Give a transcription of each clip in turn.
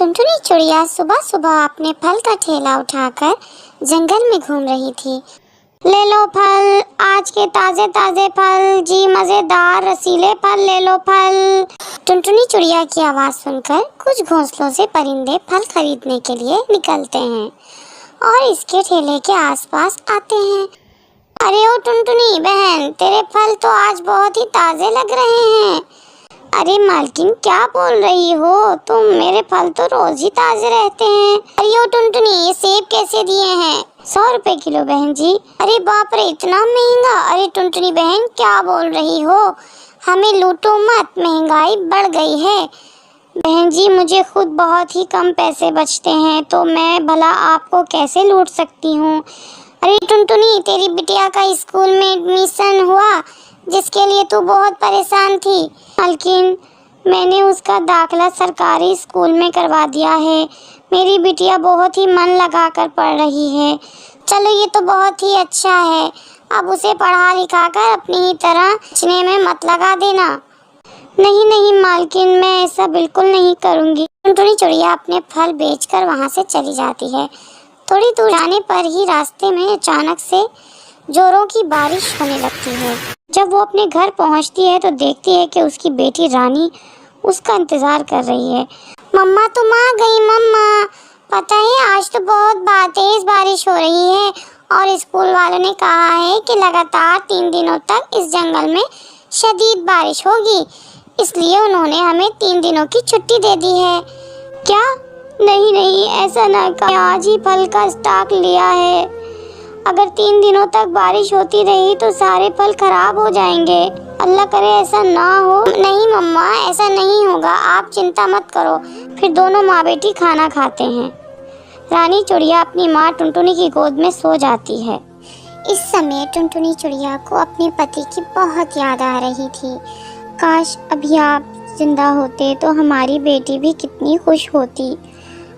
टुनटुनी चिड़िया सुबह सुबह अपने फल का ठेला उठाकर जंगल में घूम रही थी। ले लो फल, आज के ताजे ताजे फल जी, मजेदार रसीले फल, ले लो फल। टुनटुनी चिड़िया की आवाज सुनकर कुछ घोंसलों से परिंदे फल खरीदने के लिए निकलते हैं और इसके ठेले के आसपास आते हैं। अरे ओ टुनटुनी बहन, तेरे फल तो आज बहुत ही ताजे लग रहे हैं। अरे मालकिन, क्या बोल रही हो तुम? मेरे फल तो रोज ही ताजे रहते हैं। अरे ओ टुनटुनी, ये सेब कैसे दिए हैं? 100 रुपए किलो बहन जी। अरे बाप रे, इतना महंगा? अरे टुनटुनी बहन, क्या बोल रही हो? हमें लूटो मत, महंगाई बढ़ गई है। बहन जी, मुझे खुद बहुत ही कम पैसे बचते हैं, तो मैं भला आपको कैसे लूट सकती हूँ। अरे टुनटुनी, तेरी बिटिया का स्कूल में एडमिशन हुआ जिसके लिए तू बहुत परेशान थी। मालकिन, मैंने उसका दाखिला सरकारी स्कूल में करवा दिया है। मेरी बिटिया बहुत ही मन लगाकर पढ़ रही है। चलो, ये तो बहुत ही अच्छा है। अब उसे पढ़ा लिखा कर अपनी ही तरह बचने में मत लगा देना। नहीं नहीं मालकिन, मैं ऐसा बिल्कुल नहीं करूँगी। टुनटुनी चिड़िया अपने फल बेचकर वहाँ से चली जाती है। थोड़ी दूर जाने पर ही रास्ते में अचानक से जोरों की बारिश होने लगती है। जब वो अपने घर पहुंचती है तो देखती है कि उसकी बेटी रानी उसका इंतजार कर रही है। मम्मा, तुम आ गई मम्मा। पता है, आज तो बहुत तेज बारिश हो रही है और स्कूल वालों ने कहा है कि लगातार 3 दिनों तक इस जंगल में शदीद बारिश होगी, इसलिए उन्होंने हमें 3 दिनों की छुट्टी दे दी है। क्या? नहीं नहीं, ऐसा ना कर, आज ही फल का स्टॉक लिया है। अगर 3 दिनों तक बारिश होती रही तो सारे फल खराब हो जाएंगे। अल्लाह करे ऐसा ना हो। नहीं मम्मा, ऐसा नहीं होगा, आप चिंता मत करो। फिर दोनों माँ बेटी खाना खाते हैं। रानी चिड़िया अपनी माँ टुनटुनी की गोद में सो जाती है। इस समय टुनटुनी चिड़िया को अपने पति की बहुत याद आ रही थी। काश अभी आप जिंदा होते तो हमारी बेटी भी कितनी खुश होती।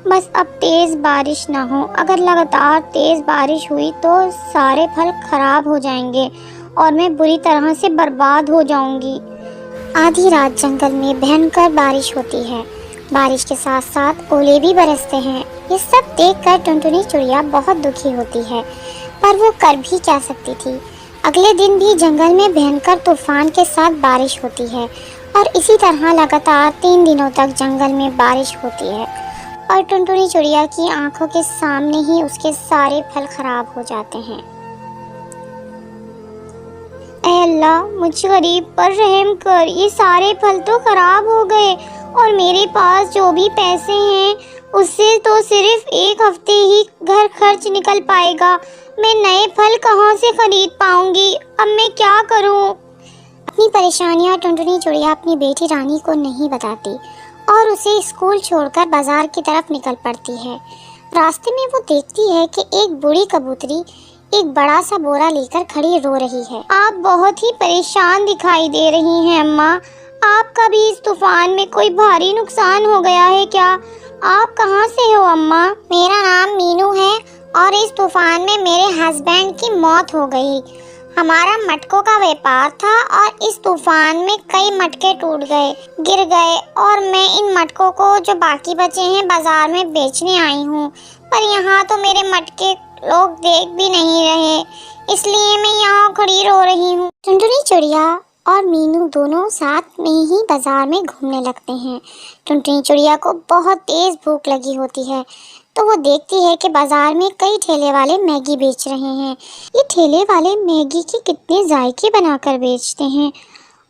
बस अब तेज़ बारिश ना हो। अगर लगातार तेज़ बारिश हुई तो सारे फल खराब हो जाएंगे और मैं बुरी तरह से बर्बाद हो जाऊंगी। आधी रात जंगल में भयंकर बारिश होती है। बारिश के साथ साथ ओले भी बरसते हैं। ये सब देखकर टुनटुनी चिड़िया बहुत दुखी होती है, पर वो कर भी क्या सकती थी। अगले दिन भी जंगल में भयंकर तूफान के साथ बारिश होती है और इसी तरह लगातार 3 दिनों तक जंगल में बारिश होती है और टुनटुनी चिड़िया की आंखों के सामने ही उसके सारे फल खराब हो जाते हैं। ऐ अल्लाह, मुझ गरीब पर रहम कर। ये सारे फल तो खराब हो गए और मेरे पास जो भी पैसे हैं उससे तो सिर्फ 1 हफ्ते ही घर खर्च निकल पाएगा। मैं नए फल कहाँ से खरीद पाऊंगी? अब मैं क्या करूं? अपनी परेशानियां टुनटुनी चिड़िया अपनी बेटी रानी को नहीं बताती और उसे स्कूल छोड़कर बाजार की तरफ निकल पड़ती है। रास्ते में वो देखती है कि एक बूढ़ी कबूतरी एक बड़ा सा बोरा लेकर खड़ी रो रही है। आप बहुत ही परेशान दिखाई दे रही हैं अम्मा। आपका भी इस तूफान में कोई भारी नुकसान हो गया है क्या? आप कहाँ से हो अम्मा? मेरा नाम मीनू है और इस तूफान में मेरे हस्बैंड की मौत हो गई। हमारा मटकों का व्यापार था और इस तूफान में कई मटके टूट गए, गिर गए और मैं इन मटकों को जो बाकी बचे हैं बाजार में बेचने आई हूँ, पर यहाँ तो मेरे मटके लोग देख भी नहीं रहे, इसलिए मैं यहाँ खड़ी रो रही हूँ। टुनटुनी चिड़िया और मीनू दोनों साथ में ही बाजार में घूमने लगते हैं। टुनटुनी चिड़िया को बहुत तेज भूख लगी होती है तो वो देखती है कि बाजार में कई ठेले वाले मैगी बेच रहे हैं। ये ठेले वाले मैगी के कितने जायके बनाकर बेचते हैं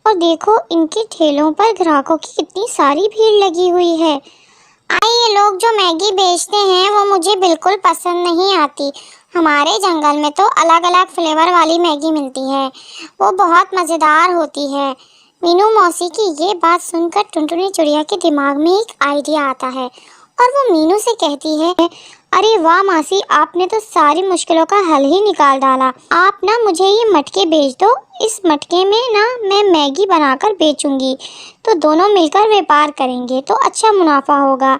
और देखो इनके ठेलों पर ग्राहकों की कितनी सारी भीड़ लगी हुई है। ये लोग जो मैगी बेचते हैं वो मुझे बिल्कुल पसंद नहीं आती। हमारे जंगल में तो अलग अलग फ्लेवर वाली मैगी मिलती है, वो बहुत मज़ेदार होती है। मीनू मौसी की ये बात सुनकर टुनटुनी चिड़िया के दिमाग में एक आइडिया आता है और वो मीनू से कहती है, अरे वाह मासी, आपने तो सारी मुश्किलों का हल ही निकाल डाला। आप ना मुझे ये मटके बेच दो, इस मटके में ना मैं मैगी बनाकर बेचूंगी, तो दोनों मिलकर व्यापार करेंगे तो अच्छा मुनाफा होगा।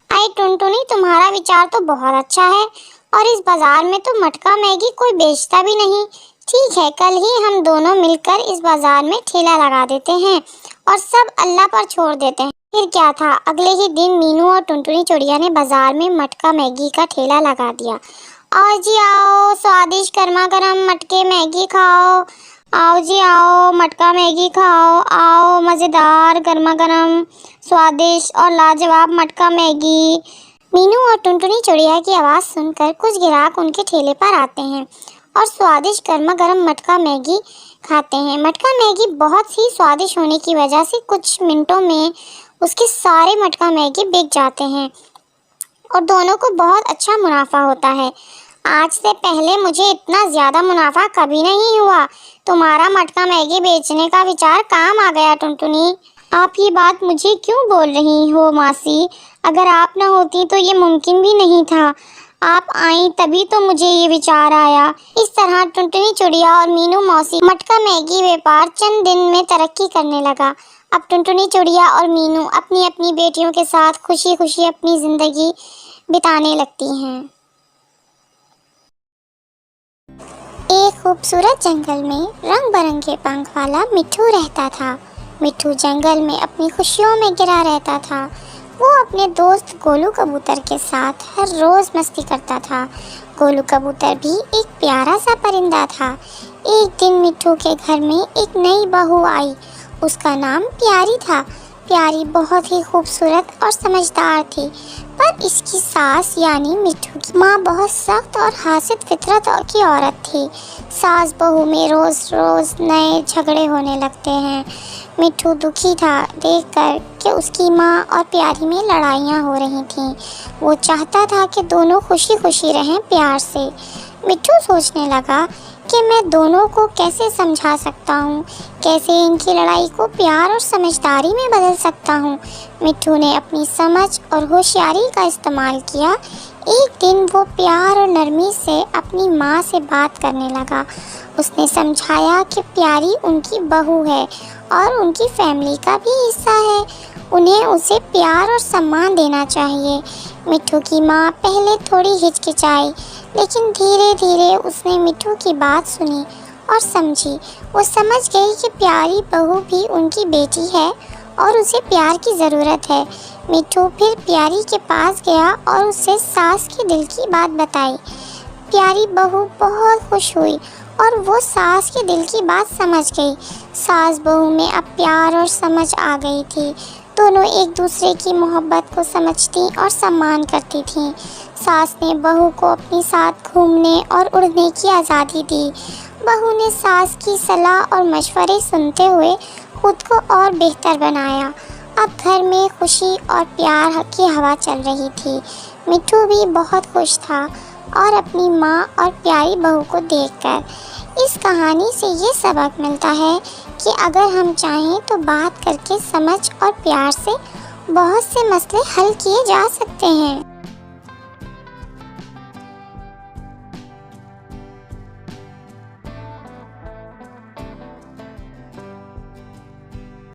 आई टुनटुनी, तुम्हारा विचार तो बहुत अच्छा है और इस बाजार में तो मटका मैगी कोई बेचता भी नहीं। ठीक है, कल ही हम दोनों मिलकर इस बाजार में ठेला लगा देते हैं और सब अल्लाह पर छोड़ देते हैं। फिर क्या था, अगले ही दिन मीनू और टुनटुनी चिड़िया ने बाजार में मटका मैगी का ठेला लगा दिया। आओ जी आओ, स्वादिष्ट गर्मा गर्म मटके मैगी खाओ। आओ जी आओ, मटका मैगी खाओ। आओ, मज़ेदार गर्मा गर्म स्वादिष्ट और लाजवाब मटका मैगी। मीनू और टुनटुनी चिड़िया की आवाज़ सुनकर कुछ ग्राहक उनके ठेले पर आते हैं और स्वादिष्ट गर्मा गर्म मटका मैगी खाते हैं। मटका मैगी बहुत ही स्वादिष्ट होने की वजह से कुछ मिनटों में उसके सारे मटका मैगी बिक जाते हैं और दोनों को बहुत अच्छा मुनाफा होता है। आज से पहले मुझे इतना ज़्यादा मुनाफा कभी नहीं हुआ। तुम्हारा मटका मैगी बेचने का विचार काम आ गया टुनटुनी। आप ये बात मुझे क्यों बोल रही हो मासी? अगर आप न होती तो ये मुमकिन भी नहीं था। आप आई तभी तो मुझे ये विचार आया। इस तरह टुनटुनी चिड़िया और मीनू मौसी मटका मैगी व्यापार चंद दिन में तरक्की करने लगा। अब टुनटुनी चिड़िया और मीनू अपनी अपनी बेटियों के साथ खुशी खुशी अपनी ज़िंदगी बिताने लगती हैं। एक खूबसूरत जंगल में रंग बिरंगे पंख वाला मिट्ठू रहता था। मिट्ठू जंगल में अपनी खुशियों में घिरा रहता था। वो अपने दोस्त गोलू कबूतर के साथ हर रोज़ मस्ती करता था। गोलू कबूतर भी एक प्यारा सा परिंदा था। एक दिन मिट्ठू के घर में एक नई बहू आई। उसका नाम प्यारी था। प्यारी बहुत ही खूबसूरत और समझदार थी, पर इसकी सास यानी मिट्ठू की माँ बहुत सख्त और हासिद फितरत की औरत थी। सास बहू में रोज़ रोज़ नए झगड़े होने लगते हैं। मिट्ठू दुखी था देखकर कि उसकी माँ और प्यारी में लड़ाइयाँ हो रही थीं। वो चाहता था कि दोनों खुशी खुशी रहें प्यार से। मिट्ठू सोचने लगा कि मैं दोनों को कैसे समझा सकता हूँ, कैसे इनकी लड़ाई को प्यार और समझदारी में बदल सकता हूँ। मिट्ठू ने अपनी समझ और होशियारी का इस्तेमाल किया। एक दिन वो प्यार और नरमी से अपनी माँ से बात करने लगा। उसने समझाया कि प्यारी उनकी बहू है और उनकी फैमिली का भी हिस्सा है। उन्हें उसे प्यार और सम्मान देना चाहिए। मिट्ठू की माँ पहले थोड़ी हिचकिचाई, लेकिन धीरे धीरे उसने मिट्ठू की बात सुनी और समझी। वो समझ गई कि प्यारी बहू भी उनकी बेटी है और उसे प्यार की ज़रूरत है। मिट्ठू फिर प्यारी के पास गया और उसे सास के दिल की बात बताई। प्यारी बहू बहुत खुश हुई और वो सास के दिल की बात समझ गई। सास बहू में अब प्यार और समझ आ गई थी। दोनों एक दूसरे की मोहब्बत को समझती और सम्मान करती थीं। सास ने बहू को अपने साथ घूमने और उड़ने की आज़ादी दी। बहू ने सास की सलाह और मशवरे सुनते हुए खुद को और बेहतर बनाया। अब घर में खुशी और प्यार की हवा चल रही थी। मिट्ठू भी बहुत खुश था और अपनी माँ और प्यारी बहू को देखकर। इस कहानी से ये सबक मिलता है कि अगर हम चाहें तो बात करके समझ और प्यार से बहुत से मसले हल किए जा सकते हैं।